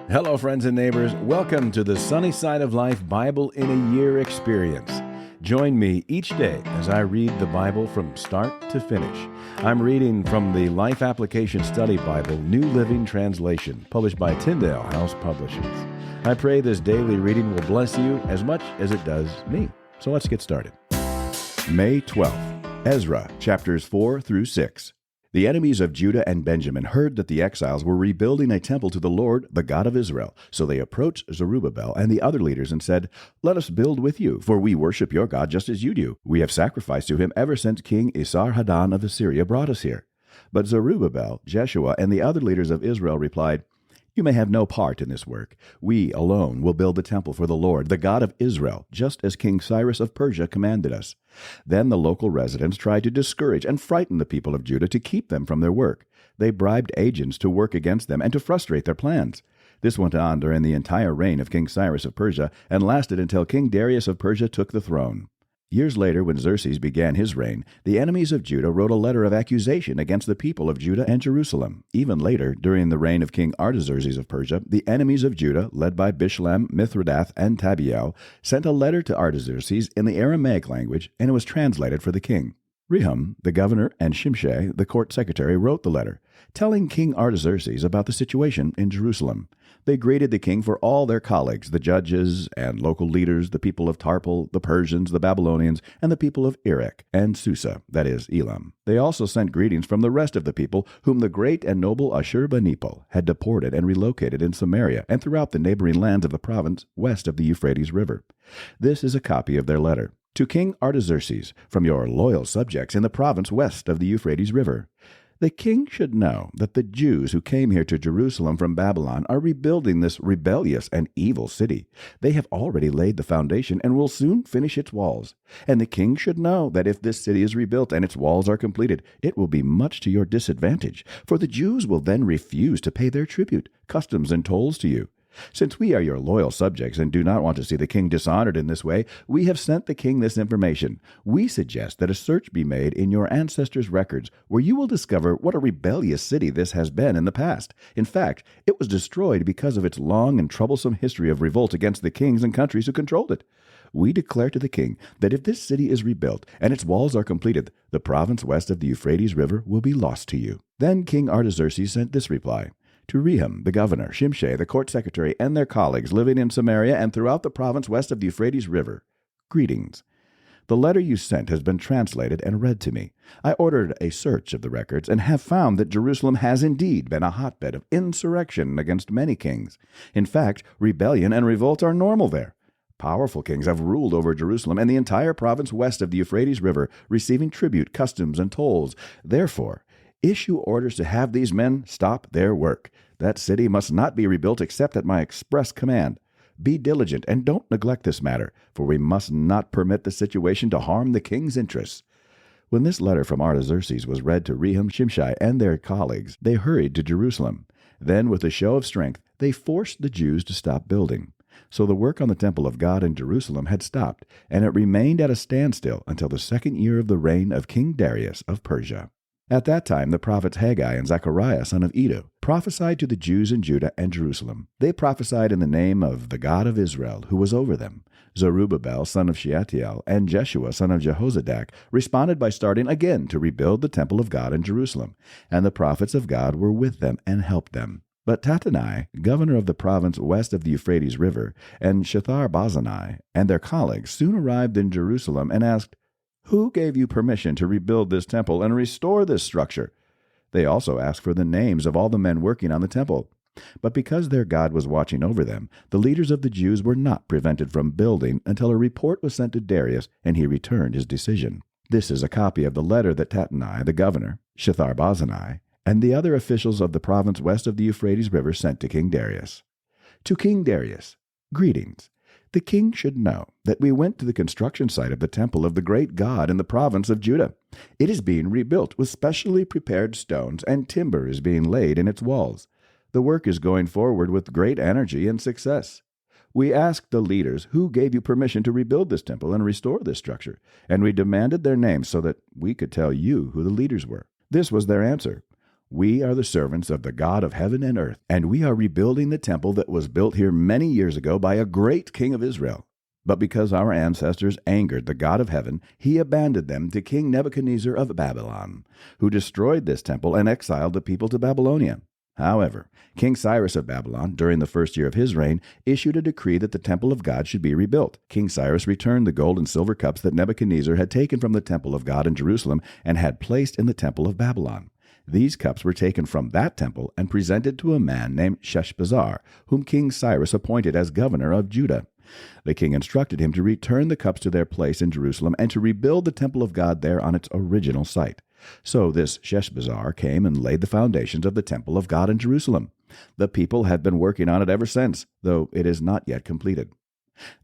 Hello, friends and neighbors. Welcome to the Sunny Side of Life Bible in a Year experience. Join me each day as I read the Bible from start to finish. I'm reading from the Life Application Study Bible, New Living Translation, published by Tyndale House Publishers. I pray this daily reading will bless you as much as it does me. So let's get started. May 12th, Ezra, chapters 4 through 6. The enemies of Judah and Benjamin heard that the exiles were rebuilding a temple to the Lord, the God of Israel. So they approached Zerubbabel and the other leaders and said, "Let us build with you, for we worship your God just as you do. We have sacrificed to him ever since King Esarhaddon of Assyria brought us here." But Zerubbabel, Jeshua, and the other leaders of Israel replied, "You may have no part in this work. We alone will build the temple for the Lord, the God of Israel, just as King Cyrus of Persia commanded us." Then the local residents tried to discourage and frighten the people of Judah to keep them from their work. They bribed agents to work against them and to frustrate their plans. This went on during the entire reign of King Cyrus of Persia and lasted until King Darius of Persia took the throne. Years later, when Xerxes began his reign, the enemies of Judah wrote a letter of accusation against the people of Judah and Jerusalem. Even later, during the reign of King Artaxerxes of Persia, the enemies of Judah, led by Bishlam, Mithridath, and Tabiel, sent a letter to Artaxerxes in the Aramaic language, and it was translated for the king. Rehum, the governor, and Shimshai, the court secretary, wrote the letter, telling King Artaxerxes about the situation in Jerusalem. They greeted the king for all their colleagues, the judges and local leaders, the people of Tarpal, the Persians, the Babylonians, and the people of Erech and Susa, that is, Elam. They also sent greetings from the rest of the people whom the great and noble Ashurbanipal had deported and relocated in Samaria and throughout the neighboring lands of the province west of the Euphrates River. This is a copy of their letter. To King Artaxerxes, from your loyal subjects in the province west of the Euphrates River. The king should know that the Jews who came here to Jerusalem from Babylon are rebuilding this rebellious and evil city. They have already laid the foundation and will soon finish its walls. And the king should know that if this city is rebuilt and its walls are completed, it will be much to your disadvantage, for the Jews will then refuse to pay their tribute, customs, and tolls to you. Since we are your loyal subjects and do not want to see the king dishonored in this way, we have sent the king this information. We suggest that a search be made in your ancestors' records, where you will discover what a rebellious city this has been in the past. In fact, it was destroyed because of its long and troublesome history of revolt against the kings and countries who controlled it. We declare to the king that if this city is rebuilt and its walls are completed, the province west of the Euphrates River will be lost to you. Then King Artaxerxes sent this reply. To Rehum, the governor, Shimshai, the court secretary, and their colleagues living in Samaria and throughout the province west of the Euphrates River. Greetings. The letter you sent has been translated and read to me. I ordered a search of the records and have found that Jerusalem has indeed been a hotbed of insurrection against many kings. In fact, rebellion and revolt are normal there. Powerful kings have ruled over Jerusalem and the entire province west of the Euphrates River, receiving tribute, customs, and tolls. Therefore, issue orders to have these men stop their work. That city must not be rebuilt except at my express command. Be diligent and don't neglect this matter, for we must not permit the situation to harm the king's interests. When this letter from Artaxerxes was read to Rehum, Shimshai, and their colleagues, they hurried to Jerusalem. Then, with a show of strength, they forced the Jews to stop building. So the work on the temple of God in Jerusalem had stopped, and it remained at a standstill until the second year of the reign of King Darius of Persia. At that time, the prophets Haggai and Zechariah, son of Iddo, prophesied to the Jews in Judah and Jerusalem. They prophesied in the name of the God of Israel, who was over them. Zerubbabel, son of Shealtiel, and Jeshua, son of Jehozadak, responded by starting again to rebuild the temple of God in Jerusalem. And the prophets of God were with them and helped them. But Tattenai, governor of the province west of the Euphrates River, and Shethar-Bozenai, and their colleagues soon arrived in Jerusalem and asked, "Who gave you permission to rebuild this temple and restore this structure?" They also asked for the names of all the men working on the temple. But because their God was watching over them, the leaders of the Jews were not prevented from building until a report was sent to Darius, and he returned his decision. This is a copy of the letter that Tattenai, the governor, Shethar-Bozenai, and the other officials of the province west of the Euphrates River sent to King Darius. To King Darius, greetings. The king should know that we went to the construction site of the temple of the great God in the province of Judah. It is being rebuilt with specially prepared stones, and timber is being laid in its walls. The work is going forward with great energy and success. We asked the leaders who gave you permission to rebuild this temple and restore this structure, and we demanded their names so that we could tell you who the leaders were. This was their answer. We are the servants of the God of heaven and earth, and we are rebuilding the temple that was built here many years ago by a great king of Israel. But because our ancestors angered the God of heaven, he abandoned them to King Nebuchadnezzar of Babylon, who destroyed this temple and exiled the people to Babylonia. However, King Cyrus of Babylon, during the first year of his reign, issued a decree that the temple of God should be rebuilt. King Cyrus returned the gold and silver cups that Nebuchadnezzar had taken from the temple of God in Jerusalem and had placed in the temple of Babylon. These cups were taken from that temple and presented to a man named Sheshbazzar, whom King Cyrus appointed as governor of Judah. The king instructed him to return the cups to their place in Jerusalem and to rebuild the temple of God there on its original site. So this Sheshbazzar came and laid the foundations of the temple of God in Jerusalem. The people have been working on it ever since, though it is not yet completed.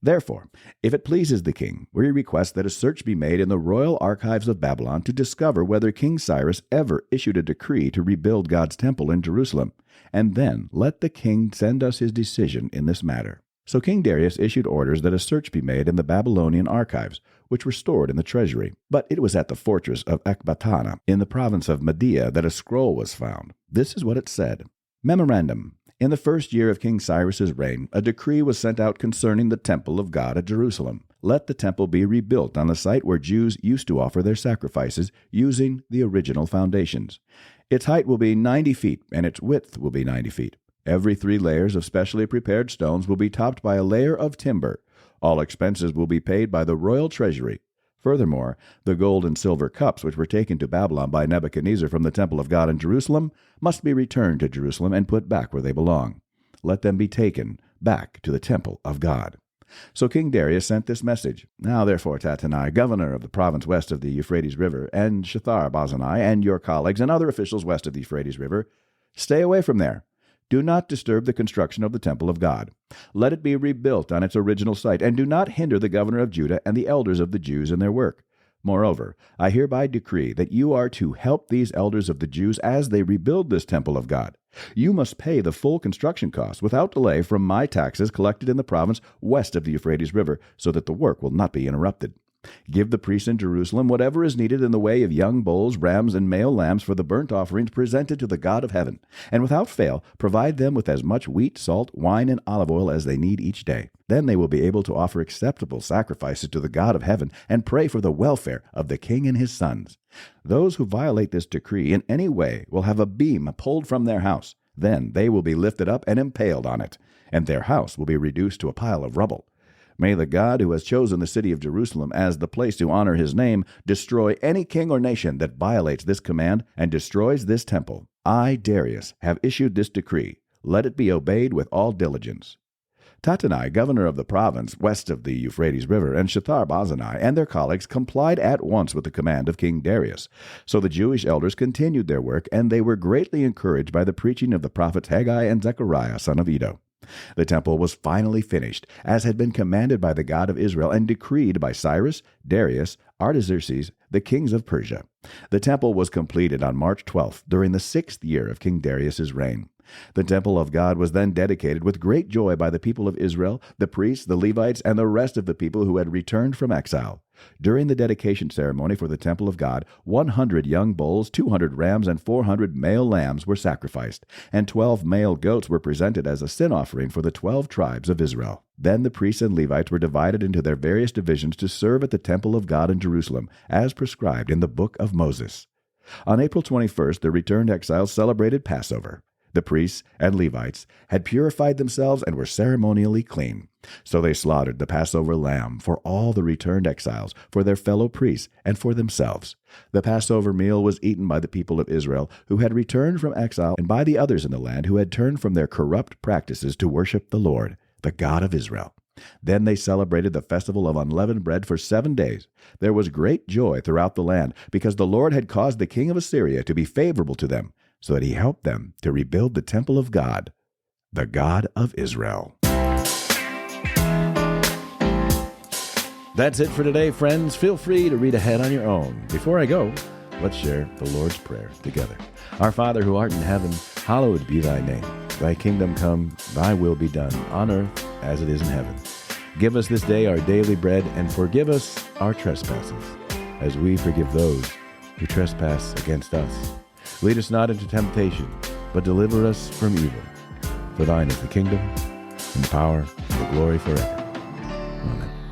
Therefore, if it pleases the king, we request that a search be made in the royal archives of Babylon to discover whether King Cyrus ever issued a decree to rebuild God's temple in Jerusalem, and then let the king send us his decision in this matter. So King Darius issued orders that a search be made in the Babylonian archives, which were stored in the treasury. But it was at the fortress of Ecbatana, in the province of Media, that a scroll was found. This is what it said. Memorandum. In the first year of King Cyrus's reign, a decree was sent out concerning the temple of God at Jerusalem. Let the temple be rebuilt on the site where Jews used to offer their sacrifices, using the original foundations. Its height will be 90 feet, and its width will be 90 feet. Every 3 layers of specially prepared stones will be topped by a layer of timber. All expenses will be paid by the royal treasury. Furthermore, the gold and silver cups which were taken to Babylon by Nebuchadnezzar from the temple of God in Jerusalem must be returned to Jerusalem and put back where they belong. Let them be taken back to the temple of God. So King Darius sent this message. Now therefore, Tattenai, governor of the province west of the Euphrates River, and Shethar-Bozenai, and your colleagues and other officials west of the Euphrates River, stay away from there. Do not disturb the construction of the temple of God. Let it be rebuilt on its original site, and do not hinder the governor of Judah and the elders of the Jews in their work. Moreover, I hereby decree that you are to help these elders of the Jews as they rebuild this temple of God. You must pay the full construction costs without delay from my taxes collected in the province west of the Euphrates River, so that the work will not be interrupted. Give the priests in Jerusalem whatever is needed in the way of young bulls, rams, and male lambs for the burnt offerings presented to the God of heaven, and without fail provide them with as much wheat, salt, wine, and olive oil as they need each day. Then they will be able to offer acceptable sacrifices to the God of heaven and pray for the welfare of the king and his sons. Those who violate this decree in any way will have a beam pulled from their house. Then they will be lifted up and impaled on it, and their house will be reduced to a pile of rubble. May the God who has chosen the city of Jerusalem as the place to honor his name destroy any king or nation that violates this command and destroys this temple. I, Darius, have issued this decree. Let it be obeyed with all diligence. Tattenai, governor of the province west of the Euphrates River, and Shethar-Bozenai and their colleagues complied at once with the command of King Darius. So the Jewish elders continued their work, and they were greatly encouraged by the preaching of the prophets Haggai and Zechariah, son of Iddo. The temple was finally finished, as had been commanded by the God of Israel and decreed by Cyrus, Darius, Artaxerxes, the kings of Persia. The temple was completed on March 12th, during the 6th year of King Darius's reign. The temple of God was then dedicated with great joy by the people of Israel, the priests, the Levites, and the rest of the people who had returned from exile. During the dedication ceremony for the temple of God, 100 young bulls, 200 rams, and 400 male lambs were sacrificed, and 12 male goats were presented as a sin offering for the 12 tribes of Israel. Then the priests and Levites were divided into their various divisions to serve at the temple of God in Jerusalem, as prescribed in the book of Moses. On April 21st, the returned exiles celebrated Passover. The priests and Levites had purified themselves and were ceremonially clean. So they slaughtered the Passover lamb for all the returned exiles, for their fellow priests, and for themselves. The Passover meal was eaten by the people of Israel who had returned from exile, and by the others in the land who had turned from their corrupt practices to worship the Lord, the God of Israel. Then they celebrated the festival of unleavened bread for 7 days. There was great joy throughout the land, because the Lord had caused the king of Assyria to be favorable to them, so that he helped them to rebuild the temple of God, the God of Israel. That's it for today, friends. Feel free to read ahead on your own. Before I go, let's share the Lord's Prayer together. Our Father who art in heaven, hallowed be thy name. Thy kingdom come, thy will be done, on earth as it is in heaven. Give us this day our daily bread, and forgive us our trespasses, as we forgive those who trespass against us. Lead us not into temptation, but deliver us from evil. For thine is the kingdom, and the power, and the glory forever. Amen.